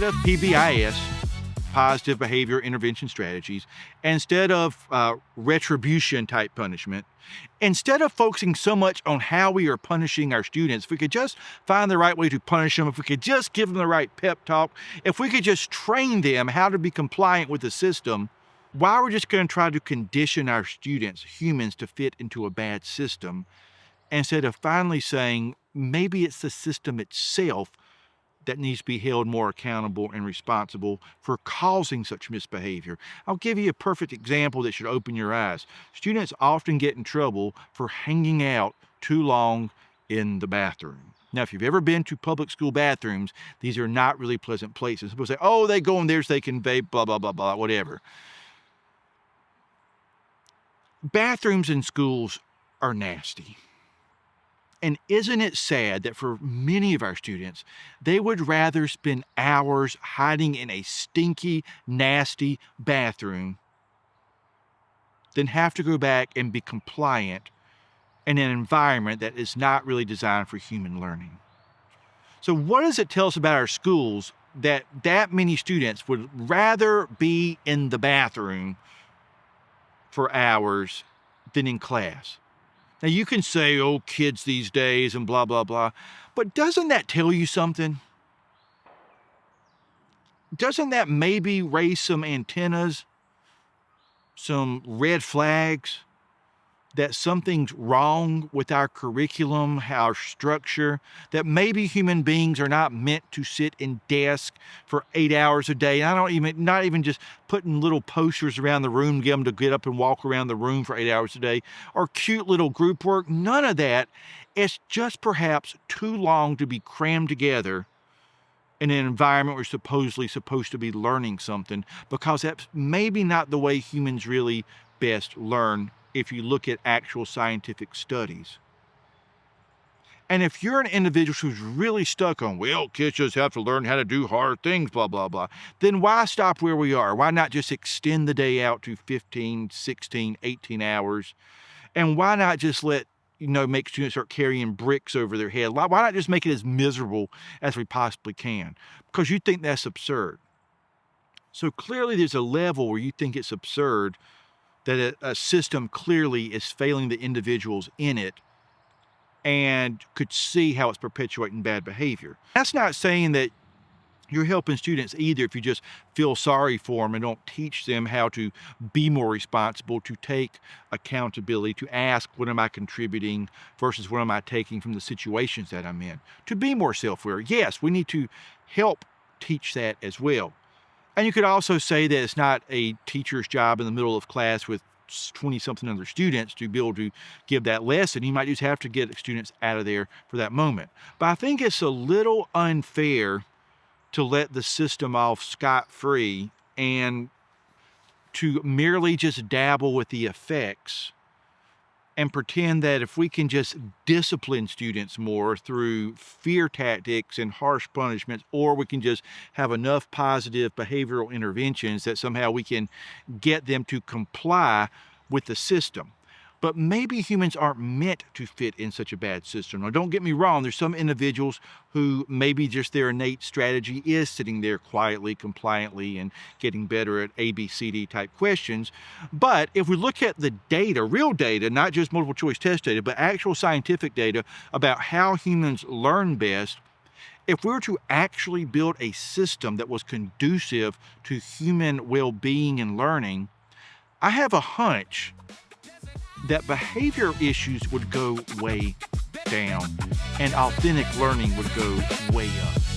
instead of PBIS, positive behavior intervention strategies, instead of retribution type punishment, instead of focusing so much on how we are punishing our students, if we could just find the right way to punish them, if we could just give them the right pep talk, if we could just train them how to be compliant with the system, why we're just going to try to condition our students, humans, to fit into a bad system, instead of finally saying maybe it's the system itself that needs to be held more accountable and responsible for causing such misbehavior. I'll give you a perfect example that should open your eyes. Students often get in trouble for hanging out too long in the bathroom. Now, if you've ever been to public school bathrooms, these are not really pleasant places. People say, oh, they go in there so they can vape, blah, blah, blah, blah, whatever. Bathrooms in schools are nasty. And isn't it sad that for many of our students, they would rather spend hours hiding in a stinky, nasty bathroom than have to go back and be compliant in an environment that is not really designed for human learning? So what does it tell us about our schools that many students would rather be in the bathroom for hours than in class? Now, you can say, oh, kids these days and blah, blah, blah, but doesn't that tell you something? Doesn't that maybe raise some antennas, some red flags, that something's wrong with our curriculum, our structure, that maybe human beings are not meant to sit in desks for 8 hours a day? And not even just putting little posters around the room, get them to get up and walk around the room for 8 hours a day, or cute little group work. None of that. It's just perhaps too long to be crammed together in an environment where we're supposedly supposed to be learning something, because that's maybe not the way humans really best learn if you look at actual scientific studies. And if you're an individual who's really stuck on, well, kids just have to learn how to do hard things, blah, blah, blah, then why stop where we are? Why not just extend the day out to 15, 16, 18 hours? And why not just make students start carrying bricks over their head? Why not just make it as miserable as we possibly can? Because you think that's absurd. So clearly there's a level where you think it's absurd, that a system clearly is failing the individuals in it and could see how it's perpetuating bad behavior. That's not saying that you're helping students either if you just feel sorry for them and don't teach them how to be more responsible, to take accountability, to ask, what am I contributing versus what am I taking from the situations that I'm in, to be more self-aware. Yes, we need to help teach that as well. And you could also say that it's not a teacher's job in the middle of class with 20-something other students to be able to give that lesson. You might just have to get students out of there for that moment. But I think it's a little unfair to let the system off scot-free and to merely just dabble with the effects and pretend that if we can just discipline students more through fear tactics and harsh punishments, or we can just have enough positive behavioral interventions that somehow we can get them to comply with the system. But maybe humans aren't meant to fit in such a bad system. Now, don't get me wrong, there's some individuals who maybe just their innate strategy is sitting there quietly, compliantly, and getting better at ABCD type questions. But if we look at the data, real data, not just multiple choice test data, but actual scientific data about how humans learn best, if we were to actually build a system that was conducive to human well-being and learning, I have a hunch that behavior issues would go way down and authentic learning would go way up.